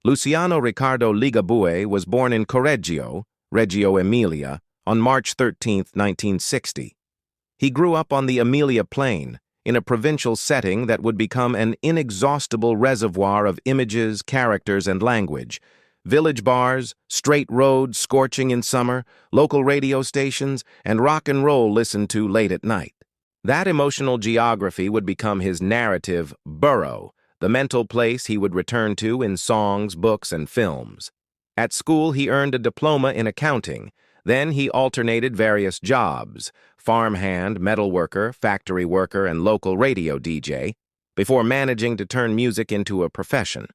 Luciano Riccardo Ligabue was born in Correggio, Reggio Emilia, on March 13, 1960. He grew up on the Emilia Plain, in a provincial setting that would become an inexhaustible reservoir of images, characters, and language. Village bars, straight roads scorching in summer, local radio stations, and rock and roll listened to late at night. That emotional geography would become his narrative burrow, the mental place he would return to in songs, books, and films. At school, he earned a diploma in accounting. Then he alternated various jobs, farmhand, metalworker, factory worker, and local radio DJ, before managing to turn music into a profession.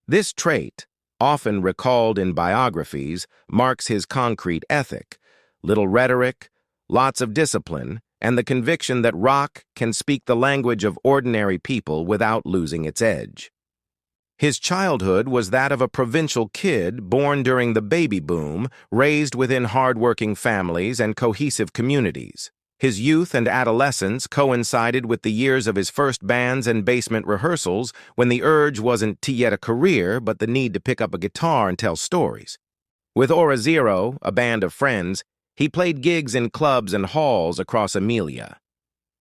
This trait, often recalled in biographies, marks his concrete ethic: little rhetoric, lots of discipline, and the conviction that rock can speak the language of ordinary people without losing its edge. His childhood was that of a provincial kid born during the baby boom, raised within hard-working families and cohesive communities. His youth and adolescence coincided with the years of his first bands and basement rehearsals, when the urge wasn't to yet a career, but the need to pick up a guitar and tell stories. With Ora Zero, a band of friends, he played gigs in clubs and halls across Emilia.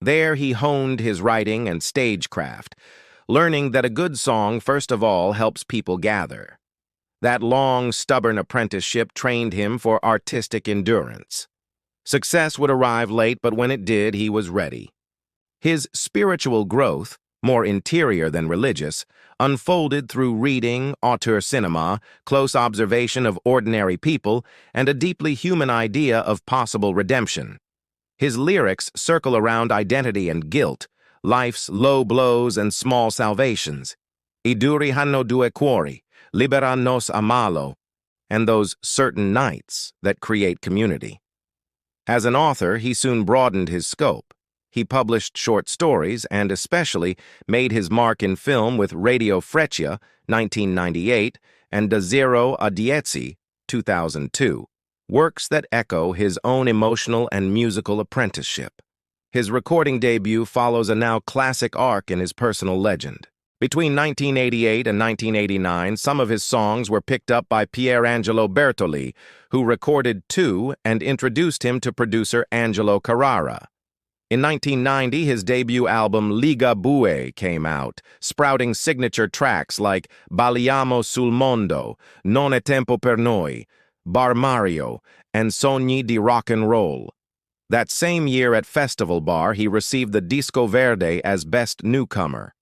There he honed his writing and stagecraft, learning that a good song first of all helps people gather. That long, stubborn apprenticeship trained him for artistic endurance. Success would arrive late, but when it did, he was ready. His spiritual growth, more interior than religious, unfolded through reading, auteur cinema, close observation of ordinary people, and a deeply human idea of possible redemption. His lyrics circle around identity and guilt, life's low blows and small salvations. I duri hanno due cuori, libera nos amalo, and those certain nights that create community. As an author, he soon broadened his scope. He published short stories and especially made his mark in film with Radio Freccia, 1998, and Da Zero a Dieci, 2002, works that echo his own emotional and musical apprenticeship. His recording debut follows a now classic arc in his personal legend. Between 1988 and 1989, some of his songs were picked up by Pierangelo Bertoli, who recorded two and introduced him to producer Angelo Carrara. In 1990, his debut album Ligabue came out, sprouting signature tracks like Balliamo sul mondo, Non è tempo per noi, Bar Mario, and Sogni di rock and roll. That same year at Festival Bar, he received the Disco Verde as Best Newcomer.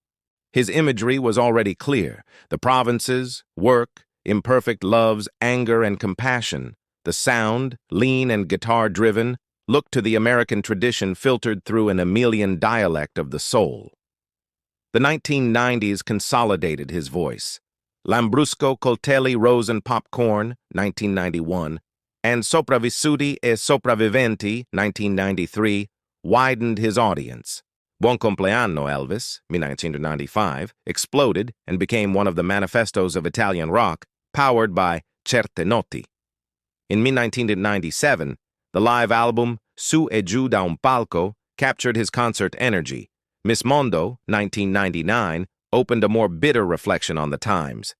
His imagery was already clear: the provinces, work, imperfect loves, anger, and compassion. The sound, lean and guitar-driven, looked to the American tradition filtered through an Emilian dialect of the soul. The 1990s consolidated his voice. Lambrusco, Coltelli, Rose and Popcorn, 1991, and Sopravvissuti e Sopravviventi, 1993, widened his audience. Buon Compleanno, Elvis, 1995, exploded and became one of the manifestos of Italian rock, powered by Certe Notti. In 1997, the live album Su e giù da un palco captured his concert energy. Miss Mondo, 1999, opened a more bitter reflection on the times.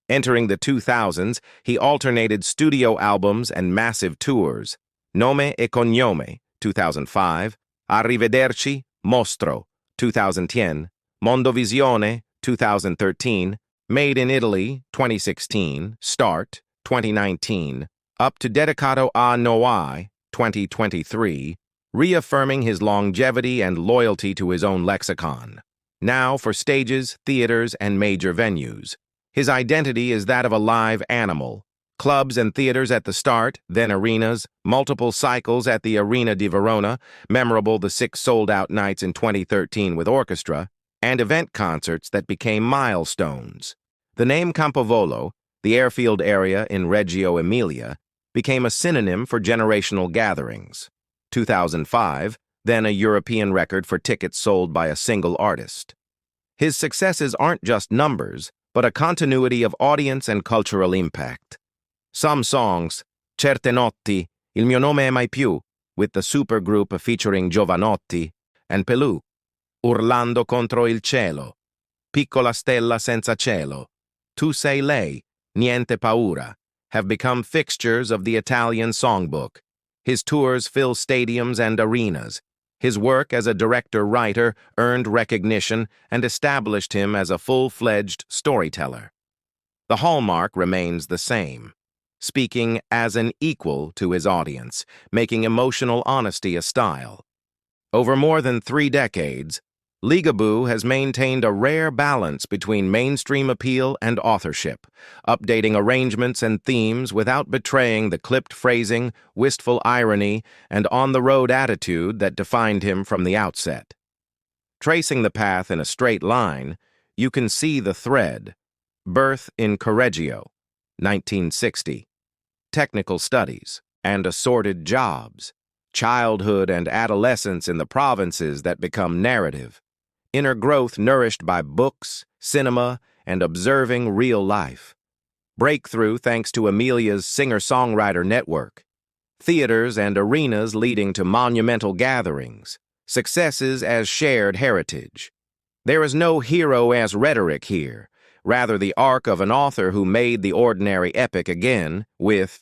Entering the 2000s, he alternated studio albums and massive tours. Nome e Cognome, 2005, Arrivederci, Mostro, 2010, Mondovisione, 2013, Made in Italy, 2016, Start, 2019, up to Dedicato a Noi, 2023, reaffirming his longevity and loyalty to his own lexicon. Now for stages, theaters, and major venues. His identity is that of a live animal. Clubs and theaters at the start, then arenas, multiple cycles at the Arena di Verona, memorable the 6 sold-out nights in 2013 with orchestra, and event concerts that became milestones. The name Campovolo, the airfield area in Reggio Emilia, became a synonym for generational gatherings. 2005, then a European record for tickets sold by a single artist. His successes aren't just numbers, but a continuity of audience and cultural impact. Some songs, Certe Notti, Il mio nome è mai più, with the supergroup featuring Giovanotti, and Pelù, Urlando contro il cielo, Piccola stella senza cielo, Tu sei lei, Niente Paura, have become fixtures of the Italian songbook. His tours fill stadiums and arenas. His work as a director-writer earned recognition and established him as a full-fledged storyteller. The hallmark remains the same, speaking as an equal to his audience, making emotional honesty a style. Over more than 3 decades, Ligabue has maintained a rare balance between mainstream appeal and authorship, updating arrangements and themes without betraying the clipped phrasing, wistful irony, and on-the-road attitude that defined him from the outset. Tracing the path in a straight line, you can see the thread: birth in Correggio, 1960, technical studies and assorted jobs, childhood and adolescence in the provinces that become narrative, inner growth nourished by books, cinema, and observing real life, breakthrough thanks to Emilia's singer-songwriter network, theaters and arenas leading to monumental gatherings, successes as shared heritage. There is no hero as rhetoric here, rather the arc of an author who made the ordinary epic again with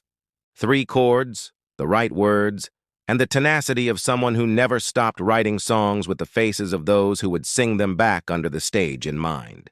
3 chords, the right words, and the tenacity of someone who never stopped writing songs with the faces of those who would sing them back under the stage in mind.